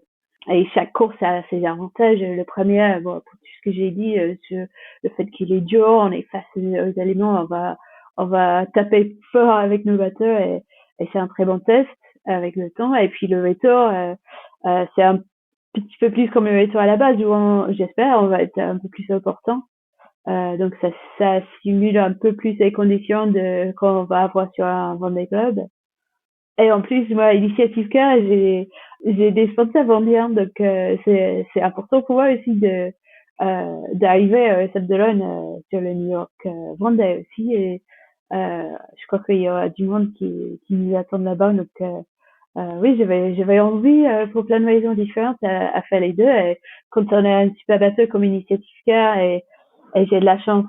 Et chaque course a ses avantages. Le premier, bon, pour tout ce que j'ai dit, sur le fait qu'il est dur, on est face aux éléments, on va taper fort avec nos batteurs et c'est un très bon test avec le temps. Et puis le retour, c'est un petit peu plus comme le retour à la base où j'espère, on va être un peu plus important. Donc ça simule un peu plus les conditions de qu'on va avoir sur un Vendée Globe. Et en plus, moi, Initiative Car, j'ai des sponsors vendéens, donc c'est important pour moi aussi d'arriver cette Delon sur le New York Vendée aussi. Et je crois qu'il y aura du monde qui nous attend là-bas, donc oui, j'avais envie pour plein de raisons différentes à faire les deux. Et quand on a un super bateau comme Initiative Car et j'ai de la chance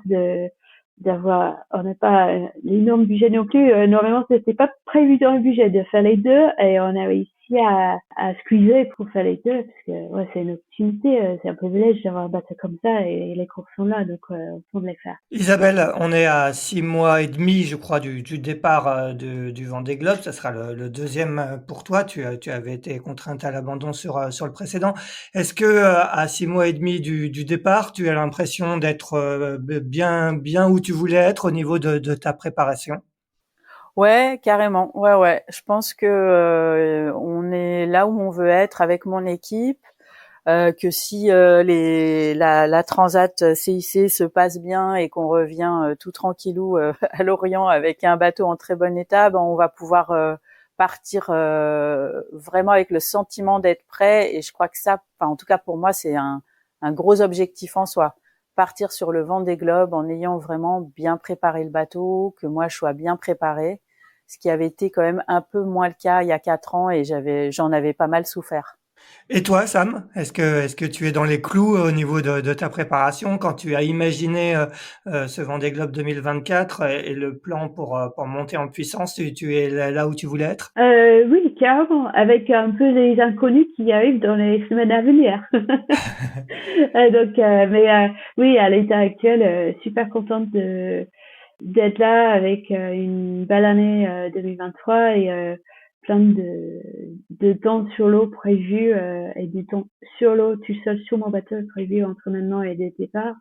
on n'a pas l'énorme budget non plus. Normalement, c'était pas prévu dans le budget de faire les deux et on a réussi à squeezer pour faire les deux parce que ouais, c'est une opportunité, c'est un privilège d'avoir un bateau comme ça et les courses sont là, donc on peut les faire. Isabelle, on est à 6 mois et demi, je crois, du départ du Vendée Globe. Ça sera le deuxième pour toi. Tu avais été contrainte à l'abandon sur le précédent. Est-ce que à 6 mois et demi du départ, tu as l'impression d'être bien où tu voulais être au niveau de ta préparation? Ouais, carrément. Ouais, ouais. Je pense que on est là où on veut être avec mon équipe. Que si la Transat CIC se passe bien et qu'on revient tout tranquillou à Lorient avec un bateau en très bon état, ben on va pouvoir partir vraiment avec le sentiment d'être prêt. Et je crois que ça, enfin en tout cas pour moi, c'est un gros objectif en soi. Partir sur le Vendée Globe en ayant vraiment bien préparé le bateau, que moi je sois bien préparée, ce qui avait été quand même un peu moins le cas il y a 4 ans et j'en avais pas mal souffert. Et toi, Sam, est-ce que tu es dans les clous au niveau de ta préparation quand tu as imaginé ce Vendée Globe 2024 et le plan pour monter en puissance, tu es là où tu voulais être? Oui, carrément, avec un peu les inconnus qui arrivent dans les semaines à venir. Donc, oui, à l'état actuel, super contente d'être là avec une belle année 2023 et plein de temps sur l'eau prévu et du temps sur l'eau tout seul sur mon bateau prévu entre maintenant et le départ.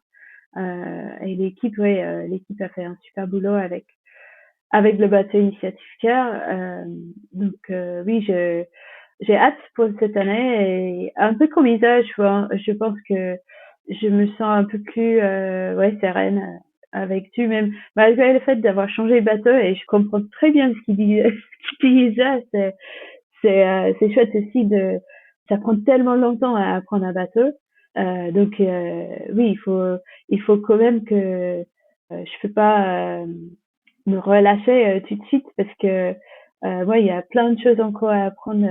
Et l'équipe, ouais, l'équipe a fait un super boulot avec le bateau Initiative Car. Donc oui, j'ai hâte pour cette année et un peu comme Isa, je pense que je me sens un peu plus ouais sereine avec tu même malgré le fait d'avoir changé de bateau et je comprends très bien ce qu'il disait. C'est chouette aussi ça prend tellement longtemps à apprendre un bateau. Donc oui, il faut quand même que je peux pas me relâcher tout de suite parce que moi il y a plein de choses encore à apprendre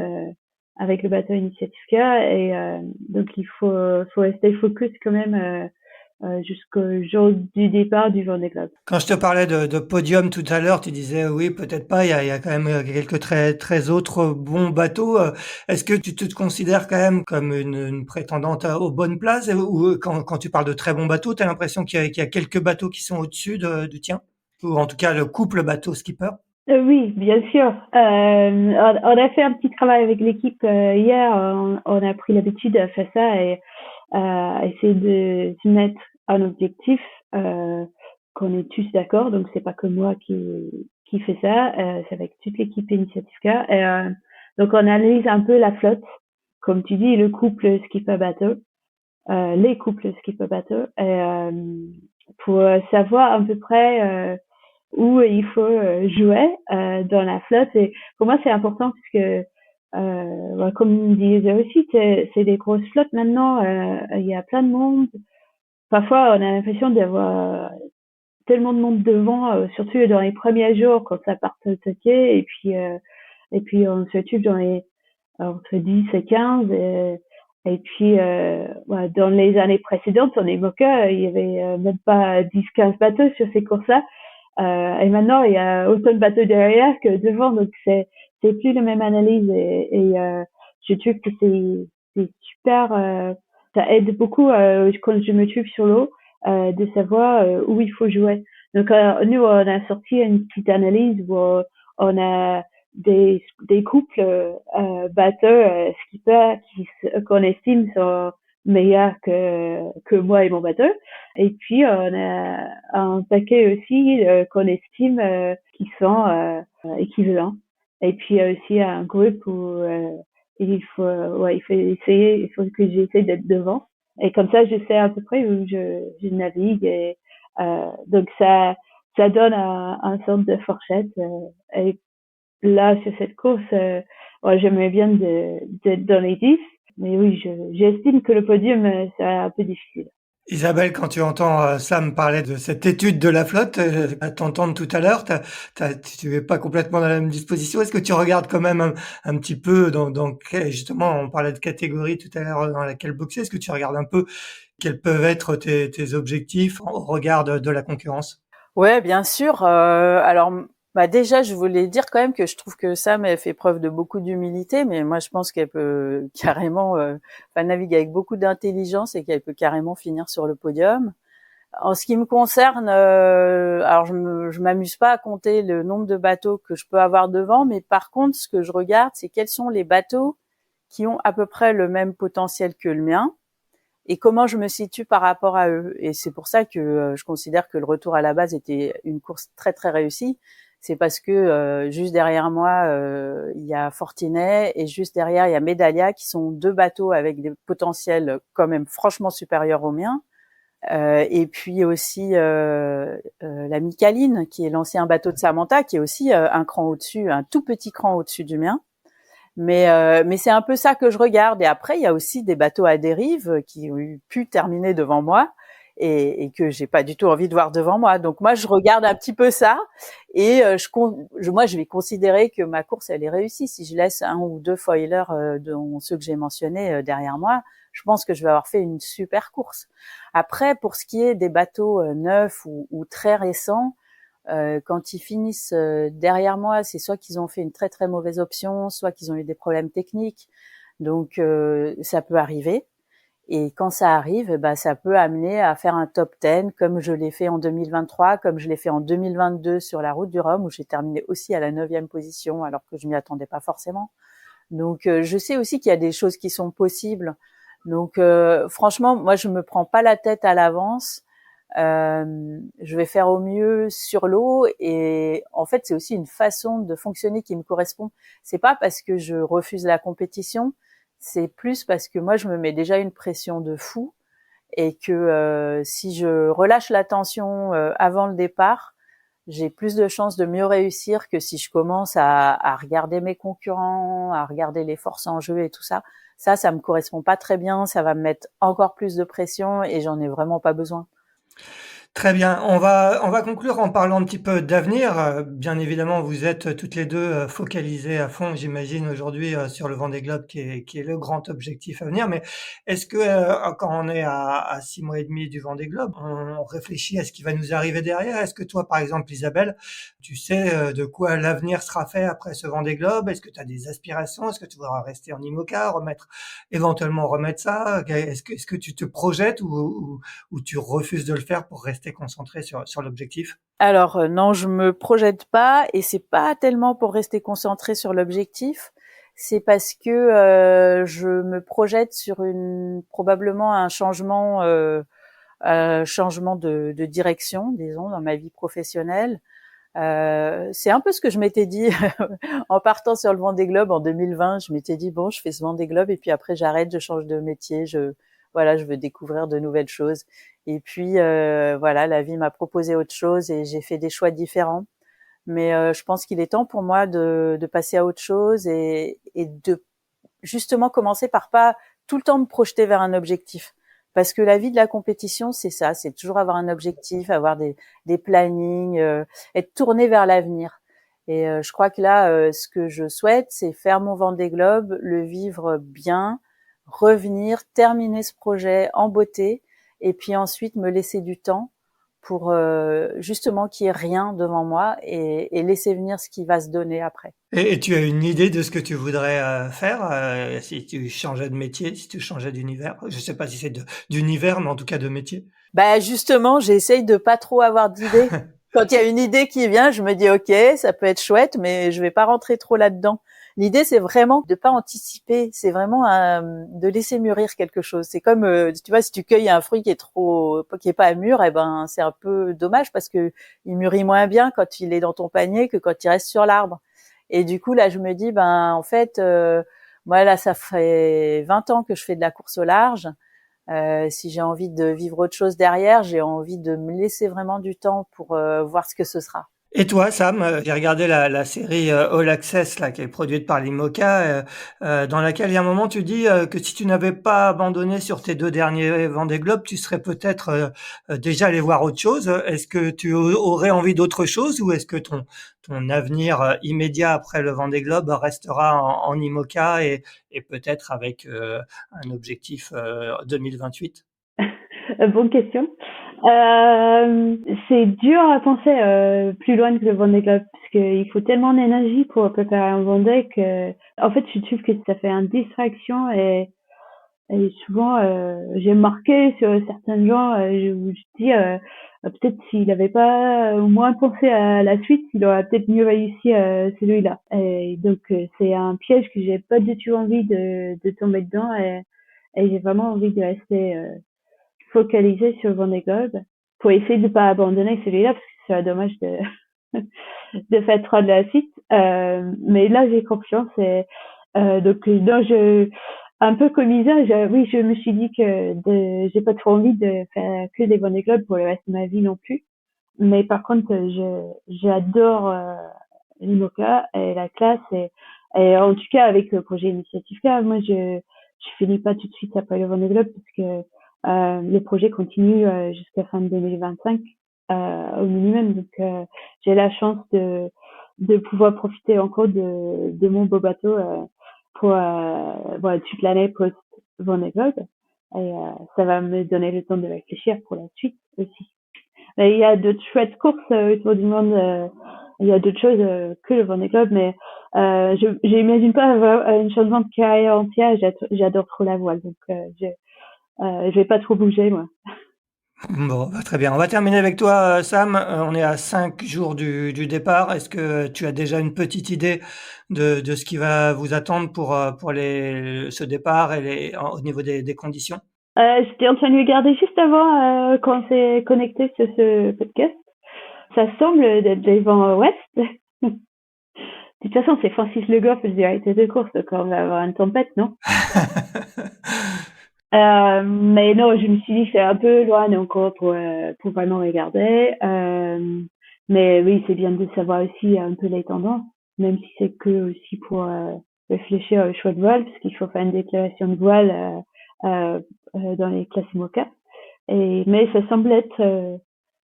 avec le bateau Initiative K et donc faut rester focus quand même jusqu'au jour du départ du Vendée Globe. Quand je te parlais de podium tout à l'heure, tu disais oui, peut-être pas, il y a quand même quelques très autres bons bateaux. Est-ce que tu te considères quand même comme une prétendante aux bonnes places ou quand tu parles de très bons bateaux, tu as l'impression qu'il y a quelques bateaux qui sont au-dessus du tien? Ou en tout cas le couple bateau-skipper? Oui, bien sûr. On a fait un petit travail avec l'équipe hier. On a pris l'habitude de faire ça et essayer de se mettre un objectif qu'on est tous d'accord, donc c'est pas que moi qui fait ça, c'est avec toute l'équipe Initiative K. Donc on analyse un peu la flotte, comme tu dis, le couple skipper-bateau, les couples skipper-bateau, pour savoir à peu près où il faut jouer dans la flotte. Et pour moi, c'est important parce que, comme on disait aussi, c'est des grosses flottes maintenant. Il y a plein de monde. Parfois, on a l'impression d'avoir tellement de monde devant, surtout dans les premiers jours quand ça part attaquer. Et puis on se tue dans les entre 10 et 15. Et puis, dans les années précédentes, on évoquait, il y avait même pas 10-15 bateaux sur ces courses-là. Et maintenant, il y a autant de bateaux derrière que devant, donc c'est plus la même analyse. Et je trouve que c'est super. Ça aide beaucoup quand je me trouve sur l'eau de savoir où il faut jouer. Donc nous, on a sorti une petite analyse où on a des couples bateaux skippers qu'on estime sont meilleurs que moi et mon bateau. Et puis on a un paquet aussi qu'on estime qui sont équivalents. Et puis il y a aussi un groupe où il faut que j'essaie d'être devant. Et comme ça, je sais à peu près où je navigue. Et donc ça donne un sorte de fourchette. Et là, sur cette course, j'aimerais bien d'être dans les 10. Mais oui, j'estime que le podium, c'est un peu difficile. Isabelle, quand tu entends Sam parler de cette étude de la flotte, à t'entendre tout à l'heure, tu es pas complètement dans la même disposition. Est-ce que tu regardes quand même un petit peu justement, on parlait de catégorie tout à l'heure dans laquelle boxer. Est-ce que tu regardes un peu quels peuvent être tes objectifs au regard de la concurrence? Ouais, bien sûr. Alors, déjà, je voulais dire quand même que je trouve que Sam elle fait preuve de beaucoup d'humilité, mais moi, je pense qu'elle peut carrément naviguer avec beaucoup d'intelligence et qu'elle peut carrément finir sur le podium. En ce qui me concerne, alors je m'amuse pas à compter le nombre de bateaux que je peux avoir devant, mais par contre, ce que je regarde, c'est quels sont les bateaux qui ont à peu près le même potentiel que le mien et comment je me situe par rapport à eux. Et c'est pour ça que je considère que le retour à la base était une course très très réussie. C'est parce que juste derrière moi, il y a Fortinet et juste derrière, il y a Medallia qui sont deux bateaux avec des potentiels quand même franchement supérieurs aux miens. Et puis aussi la Micaline, qui est l'ancien bateau de Samantha, qui est aussi un cran au-dessus, un tout petit cran au-dessus du mien. Mais c'est un peu ça que je regarde. Et après, il y a aussi des bateaux à dérive qui ont pu terminer devant moi et que j'ai pas du tout envie de voir devant moi. Donc moi, je regarde un petit peu ça et moi, je vais considérer que ma course, elle est réussie. Si je laisse un ou deux foilers dont ceux que j'ai mentionnés derrière moi, je pense que je vais avoir fait une super course. Après, pour ce qui est des bateaux neufs ou très récents, quand ils finissent derrière moi, c'est soit qu'ils ont fait une très très mauvaise option, soit qu'ils ont eu des problèmes techniques. Donc ça peut arriver. Et quand ça arrive, ça peut amener à faire un top 10 comme je l'ai fait en 2023, comme je l'ai fait en 2022 sur la route du Rhum où j'ai terminé aussi à la 9e position alors que je m'y attendais pas forcément. Donc je sais aussi qu'il y a des choses qui sont possibles. Donc franchement, moi je me prends pas la tête à l'avance. Je vais faire au mieux sur l'eau et en fait c'est aussi une façon de fonctionner qui me correspond. C'est pas parce que je refuse la compétition, c'est plus parce que moi je me mets déjà une pression de fou et que si je relâche la tension avant le départ, j'ai plus de chances de mieux réussir que si je commence à regarder mes concurrents, à regarder les forces en jeu et tout ça. Ça me correspond pas très bien, ça va me mettre encore plus de pression et j'en ai vraiment pas besoin. Très bien. On va conclure en parlant un petit peu d'avenir. Bien évidemment, vous êtes toutes les deux focalisées à fond, j'imagine, aujourd'hui sur le Vendée Globe qui est le grand objectif à venir. Mais est-ce que quand on est à 6 mois et demi du Vendée Globe, on réfléchit à ce qui va nous arriver derrière? Est-ce que toi, par exemple, Isabelle, tu sais de quoi l'avenir sera fait après ce Vendée Globe? Est-ce que tu as des aspirations? Est-ce que tu voudras rester en IMOCA, éventuellement remettre ça? Est-ce que tu te projettes ou tu refuses de le faire pour rester concentré sur l'objectif? Alors non, je me projette pas et c'est pas tellement pour rester concentré sur l'objectif, c'est parce que je me projette sur probablement un changement changement de direction, disons, dans ma vie professionnelle. C'est un peu ce que je m'étais dit en partant sur le Vendée Globe en 2020. Je m'étais dit bon, je fais ce Vendée Globe et puis après j'arrête, je change de métier, je veux découvrir de nouvelles choses. Et puis la vie m'a proposé autre chose et j'ai fait des choix différents. Mais je pense qu'il est temps pour moi de passer à autre chose et de justement commencer par pas tout le temps me projeter vers un objectif. Parce que la vie de la compétition, c'est ça, c'est toujours avoir un objectif, avoir des plannings, être tourné vers l'avenir. Et je crois que là, ce que je souhaite, c'est faire mon Vendée Globe, le vivre bien, revenir, terminer ce projet en beauté, et puis ensuite me laisser du temps pour justement qu'il n'y ait rien devant moi et laisser venir ce qui va se donner après. Et tu as une idée de ce que tu voudrais faire si tu changeais de métier, si tu changeais d'univers? Je sais pas si c'est d'univers, mais en tout cas de métier. Bah justement, j'essaye de pas trop avoir d'idées. Quand il y a une idée qui vient, je me dis ok, ça peut être chouette, mais je vais pas rentrer trop là-dedans. L'idée, c'est vraiment de pas anticiper. C'est vraiment de laisser mûrir quelque chose. C'est comme, tu vois, si tu cueilles un fruit qui est pas mûr, eh ben, c'est un peu dommage parce que il mûrit moins bien quand il est dans ton panier que quand il reste sur l'arbre. Et du coup, là, je me dis, ben, en fait, moi, là, ça fait 20 ans que je fais de la course au large. Si j'ai envie de vivre autre chose derrière, j'ai envie de me laisser vraiment du temps pour voir ce que ce sera. Et toi, Sam, j'ai regardé la série All Access là, qui est produite par l'IMOCA, dans laquelle il y a un moment tu dis que si tu n'avais pas abandonné sur tes 2 derniers Vendée Globe, tu serais peut-être déjà allé voir autre chose. Est-ce que tu aurais envie d'autre chose ou est-ce que ton avenir immédiat après le Vendée Globe restera en IMOCA et peut-être avec un objectif 2028? Bonne question. C'est dur à penser plus loin que le Vendée Globe parce qu'il faut tellement d'énergie pour préparer un Vendée que, en fait, je trouve que ça fait une distraction et souvent j'ai marqué sur certains gens. Je dis peut-être s'il n'avait pas au moins pensé à la suite, il aurait peut-être mieux réussi celui-là. Et donc c'est un piège que j'ai pas du tout envie de tomber dedans et j'ai vraiment envie de rester focalisé sur le Vendée Globe pour essayer de pas abandonner celui-là parce que ce serait dommage de de faire trop de la suite. Mais là j'ai confiance et donc non, un peu comme Isa, oui, je me suis dit que j'ai pas trop envie de faire que des Vendée Globe pour le reste de ma vie non plus. Mais par contre, j'adore l'IMOCA et la classe et en tout cas avec le projet Initiative K, moi je finis pas tout de suite après le Vendée Globe parce que le projet continue jusqu'à fin 2025 au minimum. Donc j'ai la chance de pouvoir profiter encore de mon beau bateau pour toute l'année post Vendée Globe et ça va me donner le temps de réfléchir pour la suite aussi. Mais il y a d'autres chouettes courses autour du monde. Il y a d'autres choses que le Vendée Globe, mais j'imagine pas avoir un changement de carrière entière. J'adore trop la voile, donc je vais pas trop bouger, moi. Bon, très bien. On va terminer avec toi, Sam. On est à 5 jours du départ. Est-ce que tu as déjà une petite idée de ce qui va vous attendre pour ce départ et au niveau des conditions? J'étais en train de regarder juste avant quand on s'est connecté sur ce podcast. Ça semble d'être les vents ouest. De toute façon, c'est Francis Le Goff, le directeur de course, donc on va avoir une tempête, non? Mais non, je me suis dit que c'est un peu loin encore pour vraiment regarder. Mais oui, c'est bien de savoir aussi un peu les tendances, même si c'est que aussi pour réfléchir au choix de voile, parce qu'il faut faire une déclaration de voile dans les classes IMOCA. Mais ça semble être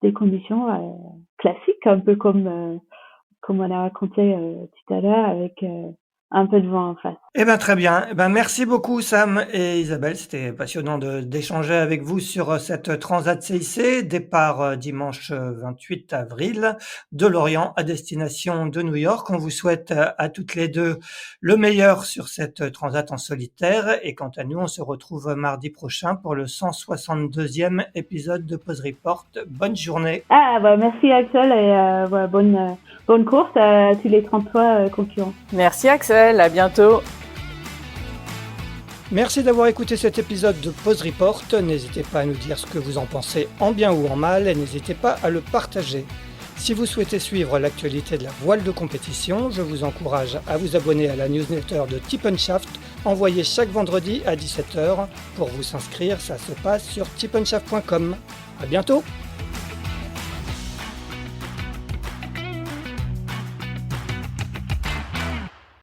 des conditions classiques, un peu comme on a raconté tout à l'heure, avec un peu de vent en face. Eh ben très bien. Eh ben merci beaucoup Sam et Isabelle. C'était passionnant d'échanger avec vous sur cette Transat CIC. Départ dimanche 28 avril de Lorient à destination de New York. On vous souhaite à toutes les deux le meilleur sur cette Transat en solitaire. Et quant à nous, on se retrouve mardi prochain pour le 162e épisode de Pause Report. Bonne journée. Merci Axel et bonne course à tous les 33 concurrents. Merci Axel, à bientôt. Merci d'avoir écouté cet épisode de Pause Report. N'hésitez pas à nous dire ce que vous en pensez en bien ou en mal et n'hésitez pas à le partager. Si vous souhaitez suivre l'actualité de la voile de compétition, je vous encourage à vous abonner à la newsletter de Tip & Shaft, envoyée chaque vendredi à 17h. Pour vous inscrire, ça se passe sur tipnshaft.com. À bientôt!